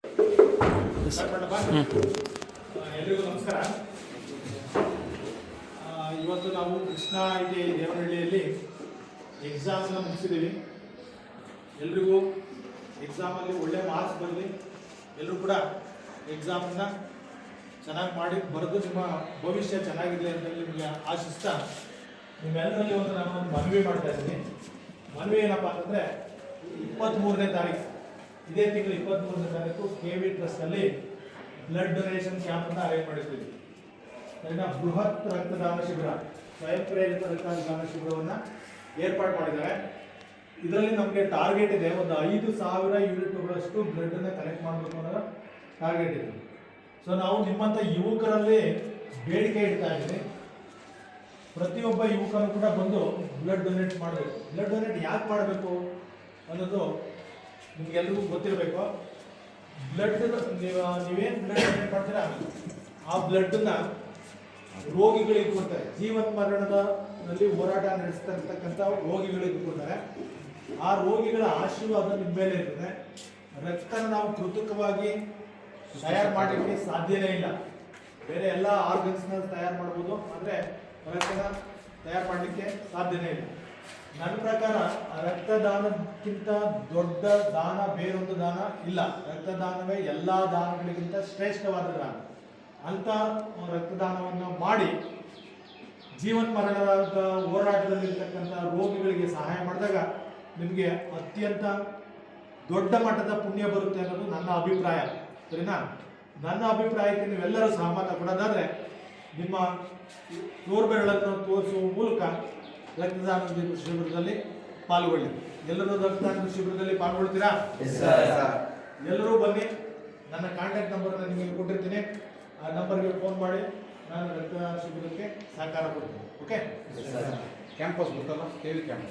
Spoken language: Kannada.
ಎಲ್ರಿಗೂ ನಮಸ್ಕಾರ. ಇವತ್ತು ನಾವು ಕೃಷ್ಣ ಐಟಿ ದೇವನಹಳ್ಳಿಯಲ್ಲಿ ಎಕ್ಸಾಮನ್ನು ಮುಗಿಸಿದ್ದೀವಿ. ಎಲ್ರಿಗೂ ಎಕ್ಸಾಮಲ್ಲಿ ಒಳ್ಳೆ ಮಾರ್ಕ್ಸ್ ಬರಲಿ, ಎಲ್ಲರೂ ಕೂಡ ಎಕ್ಸಾಮನ್ನು ಚೆನ್ನಾಗಿ ಮಾಡಿ ಬರೆದು ನಿಮ್ಮ ಭವಿಷ್ಯ ಚೆನ್ನಾಗಿರಲಿ ಅಂತ ನಿಮಗೆ ಆಶಿಸ್ತಾ ನಿಮ್ಮೆಲ್ಲರಲ್ಲಿ ನಾನು ಒಂದು ಮನವಿ ಮಾಡ್ತಾ ಇದ್ದೀನಿ. ಮನವಿ ಏನಪ್ಪ ಅಂತಂದರೆ 23ನೇ ತಾರೀಕು, ಇದೇ ತಿಂಗಳು 23ನೇ ತಾರೀಕು KV ಟ್ರಸ್ಟಲ್ಲಿ ಬ್ಲಡ್ ಡೊನೇಷನ್ ಕ್ಯಾಂಪನ್ನು ಅರೇಂಜ್ ಮಾಡಿರ್ತೀವಿ. ಅದನ್ನು ಬೃಹತ್ ರಕ್ತದಾನ ಶಿಬಿರ, ಸ್ವಯಂ ಪ್ರೇರಿತ ರಕ್ತದಾನ ಶಿಬಿರವನ್ನು ಏರ್ಪಾಡು ಮಾಡಿದ್ದಾರೆ. ಇದರಲ್ಲಿ ನಮಗೆ ಟಾರ್ಗೆಟ್ ಇದೆ, ಒಂದು 5,000 ಯೂನಿಟ್ಗಳಷ್ಟು ಬ್ಲಡ್ಡನ್ನು ಕಲೆಕ್ಟ್ ಮಾಡಬೇಕು ಅನ್ನೋ ಟಾರ್ಗೆಟ್ ಇದೆ. ಸೊ ನಾವು ನಿಮ್ಮಂಥ ಯುವಕರಲ್ಲಿ ಬೇಡಿಕೆ ಇಡ್ತಾ ಇದ್ದೀವಿ, ಪ್ರತಿಯೊಬ್ಬ ಯುವಕರು ಕೂಡ ಬಂದು ಬ್ಲಡ್ ಡೊನೇಟ್ ಮಾಡಬೇಕು. ಬ್ಲಡ್ ಡೊನೇಟ್ ಯಾಕೆ ಮಾಡಬೇಕು ಅನ್ನೋದು ನಿಮಗೆಲ್ರಿಗೂ ಗೊತ್ತಿರಬೇಕು. ಬ್ಲಡ್ ನೀವೇನು ಬ್ಲಡ್ ಡೊನೇಟ್ ಮಾಡ್ತೀರಾ ಆ ಬ್ಲಡ್ಡನ್ನು ರೋಗಿಗಳಿಗೆ ಕೊಡ್ತಾರೆ. ಜೀವನ ಮರಣದಲ್ಲಿ ಹೋರಾಟ ನಡೆಸ್ತಾ ಇರ್ತಕ್ಕಂಥ ರೋಗಿಗಳಿಗೆ ಕೊಡ್ತಾರೆ. ಆ ರೋಗಿಗಳ ಆಶೀರ್ವಾದ ನಿಮ್ಮ ಮೇಲೆ ಇರ್ತದೆ. ರಕ್ತನ ನಾವು ಕೃತಕವಾಗಿ ತಯಾರು ಮಾಡಲಿಕ್ಕೆ ಸಾಧ್ಯನೇ ಇಲ್ಲ. ಬೇರೆ ಎಲ್ಲ ಆರ್ಗನ್ಸ್ನ ತಯಾರು ಮಾಡ್ಬೋದು, ಆದರೆ ರಕ್ತನ ತಯಾರು ಮಾಡಲಿಕ್ಕೆ ಸಾಧ್ಯನೇ ಇಲ್ಲ. ನನ್ನ ಪ್ರಕಾರ ರಕ್ತದಾನಕ್ಕಿಂತ ದೊಡ್ಡ ದಾನ ಬೇರೊಂದು ದಾನ ಇಲ್ಲ. ರಕ್ತದಾನವೇ ಎಲ್ಲ ದಾನಗಳಿಗಿಂತ ಶ್ರೇಷ್ಠವಾದ ದಾನ. ಅಂಥ ರಕ್ತದಾನವನ್ನು ಮಾಡಿ ಜೀವನ ಮರಣದ ಹೋರಾಟದಲ್ಲಿರ್ತಕ್ಕಂಥ ರೋಗಿಗಳಿಗೆ ಸಹಾಯ ಮಾಡಿದಾಗ ನಿಮಗೆ ಅತ್ಯಂತ ದೊಡ್ಡ ಮಟ್ಟದ ಪುಣ್ಯ ಬರುತ್ತೆ ಅನ್ನೋದು ನನ್ನ ಅಭಿಪ್ರಾಯ. ಸರಿನಾ? ನನ್ನ ಅಭಿಪ್ರಾಯಕ್ಕೆ ನೀವೆಲ್ಲರೂ ಸಹಮತ ಕೊಡೋದಾದರೆ ನಿಮ್ಮ ತೋರ್ಬೆರಳನ್ನು ತೋರಿಸುವ ಮೂಲಕ ರಕ್ತದಾನ ಶಿಬಿರದಲ್ಲಿ ಪಾಲ್ಗೊಳ್ಳಿ. ಎಲ್ಲರೂ ರಕ್ತದಾನ ಶಿಬಿರದಲ್ಲಿ ಪಾಲ್ಗೊಳ್ತೀರಾ? ಎಲ್ಲರೂ ಬನ್ನಿ. ನನ್ನ ಕಾಂಟ್ಯಾಕ್ಟ್ ನಂಬರನ್ನು ನಿಮಗೆ ಕೊಟ್ಟಿರ್ತೀನಿ. ಆ ನಂಬರ್ಗೆ ಫೋನ್ ಮಾಡಿ ನಾನು ರಕ್ತದಾನ ಶಿಬಿರಕ್ಕೆ ಸಹಕಾರ ಕೊಡ್ತೀನಿ. ಓಕೆ? ಕ್ಯಾಂಪಸ್ ಗೊತ್ತಲ್ಲ, KV ಕ್ಯಾಂಪಸ್.